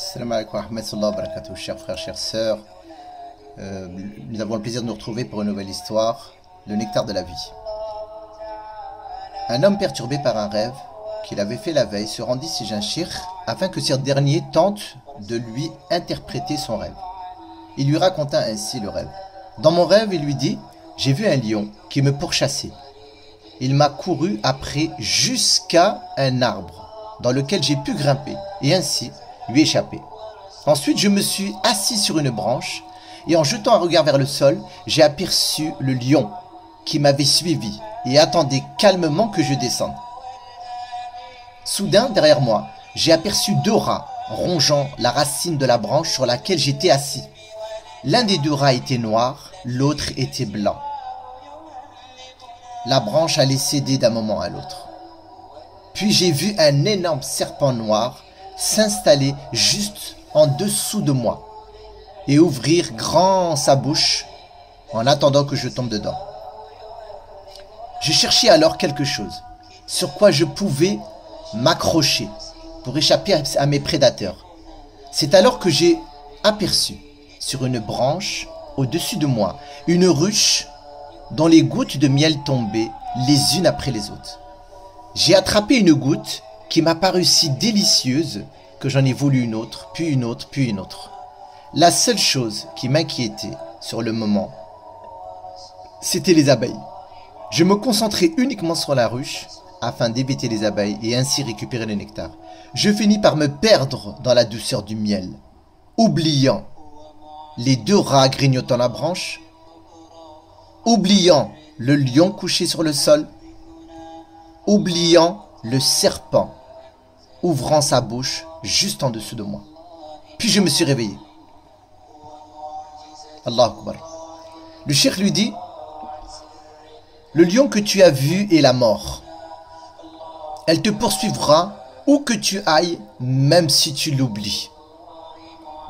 Salam alaikum wa rahmatullahi wa barakatuh, chers frères, chères sœurs. Nous avons le plaisir de nous retrouver pour une nouvelle histoire, le nectar de la vie. Un homme perturbé par un rêve qu'il avait fait la veille se rendit chez un cheikh afin que ce dernier tente de lui interpréter son rêve. Il lui raconta ainsi le rêve. Dans mon rêve, il lui dit, j'ai vu un lion qui me pourchassait. Il m'a couru après jusqu'à un arbre dans lequel j'ai pu grimper et ainsi lui échapper. Ensuite, je me suis assis sur une branche et en jetant un regard vers le sol, j'ai aperçu le lion qui m'avait suivi et attendait calmement que je descende. Soudain, derrière moi, j'ai aperçu deux rats rongeant la racine de la branche sur laquelle j'étais assis. L'un des deux rats était noir, l'autre était blanc. La branche allait céder d'un moment à l'autre. Puis j'ai vu un énorme serpent noir s'installer juste en dessous de moi et ouvrir grand sa bouche en attendant que je tombe dedans. Je cherchais alors quelque chose sur quoi je pouvais m'accrocher pour échapper à mes prédateurs. C'est alors que j'ai aperçu sur une branche au-dessus de moi une ruche dont les gouttes de miel tombaient les unes après les autres. J'ai attrapé une goutte qui m'a paru si délicieuse que j'en ai voulu une autre, puis une autre, puis une autre. La seule chose qui m'inquiétait sur le moment, c'était les abeilles. Je me concentrais uniquement sur la ruche afin d'éviter les abeilles et ainsi récupérer le nectar. Je finis par me perdre dans la douceur du miel, oubliant les deux rats grignotant la branche, oubliant le lion couché sur le sol, oubliant le serpent ouvrant sa bouche juste en dessous de moi. Puis je me suis réveillé. Allahu Akbar. Le cheikh lui dit, le lion que tu as vu est la mort. Elle te poursuivra où que tu ailles, même si tu l'oublies.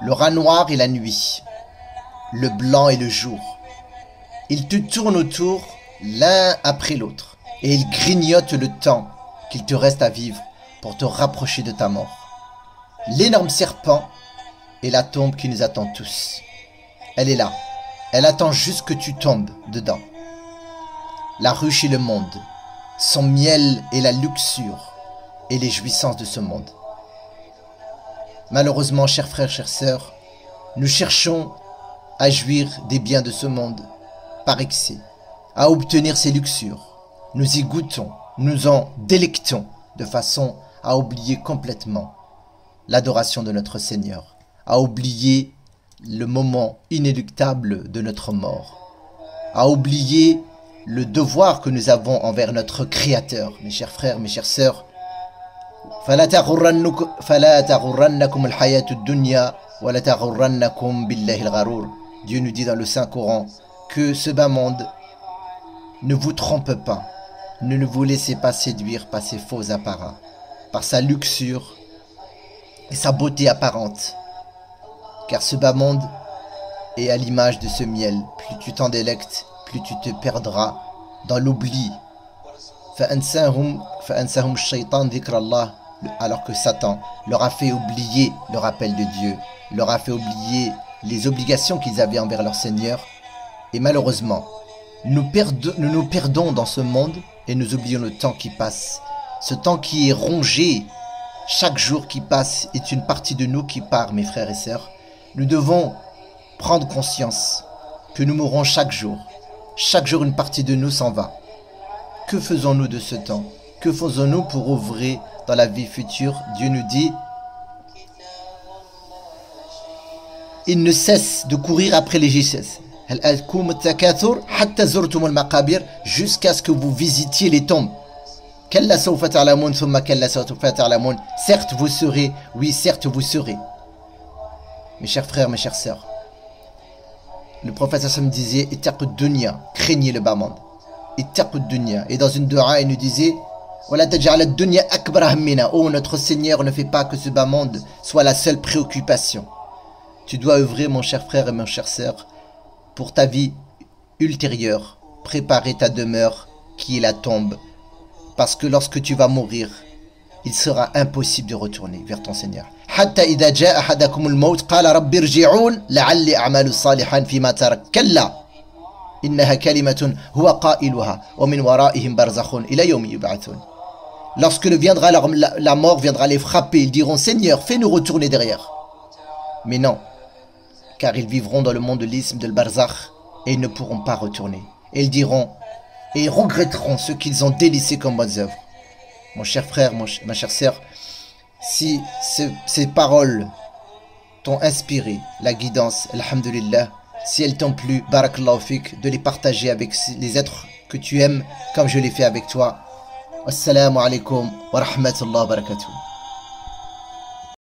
Le rat noir est la nuit, le blanc est le jour. Ils te tournent autour l'un après l'autre et ils grignotent le temps qu'il te reste à vivre pour te rapprocher de ta mort. L'énorme serpent est la tombe qui nous attend tous. Elle est là. Elle attend juste que tu tombes dedans. La ruche est le monde. Son miel est la luxure et les jouissances de ce monde. Malheureusement, chers frères, chères sœurs, nous cherchons à jouir des biens de ce monde par excès, à obtenir ces luxures. Nous y goûtons, nous en délectons de façon à oublier complètement l'adoration de notre Seigneur, à oublier le moment inéluctable de notre mort, à oublier le devoir que nous avons envers notre Créateur. Mes chers frères, mes chères sœurs, فَلَا تَغُرَّنَّكُمُ الْحَيَاةُ الدُّنْيَا وَلَا تَغُرَّنَّكُمْ بِاللَّهِ الْغَرُورِ. Dieu nous dit dans le Saint-Coran que ce bas monde ne vous trompe pas, ne vous laissez pas séduire par ses faux apparats, par sa luxure et sa beauté apparente. Car ce bas monde est à l'image de ce miel. Plus tu t'en délectes, plus tu te perdras dans l'oubli. فَأَنْسَهُمْ الشَّيْطَانُ ذِكْرَ اللَّهِ. Alors que Satan leur a fait oublier le rappel de Dieu, leur a fait oublier les obligations qu'ils avaient envers leur Seigneur. Et malheureusement, nous nous perdons dans ce monde et nous oublions le temps qui passe. Ce temps qui est rongé, chaque jour qui passe est une partie de nous qui part, mes frères et sœurs. Nous devons prendre conscience que nous mourrons chaque jour. Chaque jour, une partie de nous s'en va. Que faisons-nous de ce temps? Que faisons-nous pour ouvrir dans la vie future? Dieu nous dit, il ne cesse de courir après les richesses. Jusqu'à ce que vous visitiez les tombes. Certes vous serez, oui certes vous serez. Mes chers frères, mes chères sœurs, le prophète Hassan disait, craignez le bas monde. Et dans une dua il nous disait, oh notre Seigneur, ne fait pas que ce bas monde soit la seule préoccupation. Tu dois œuvrer, mon cher frère et mon chère sœur, pour ta vie ultérieure, préparer ta demeure qui est la tombe. Parce que lorsque tu vas mourir, il sera impossible de retourner vers ton Seigneur. حتى إذا جاء أحدكم الموت قال رب ارجعون لعلي أعمل صالحا فيما ترك كلا إنها كلمة هو قائلها ومن ورائهم برزخ إلى يوم يبعثون. Lorsque la mort viendra les frapper, ils diront Seigneur, fais-nous retourner derrière. Mais non, car ils vivront dans le monde de l'isme, de l'barzakh, et ils ne pourront pas retourner. Et ils diront, et ils regretteront ce qu'ils ont délaissé comme bonnes œuvres. Mon cher frère, ma chère sœur, si ces paroles t'ont inspiré la guidance, alhamdulillah, si elles t'ont plu, barakallahu fik, de les partager avec les êtres que tu aimes, comme je l'ai fait avec toi. Assalamu alaikum wa rahmatullahi wa barakatuh.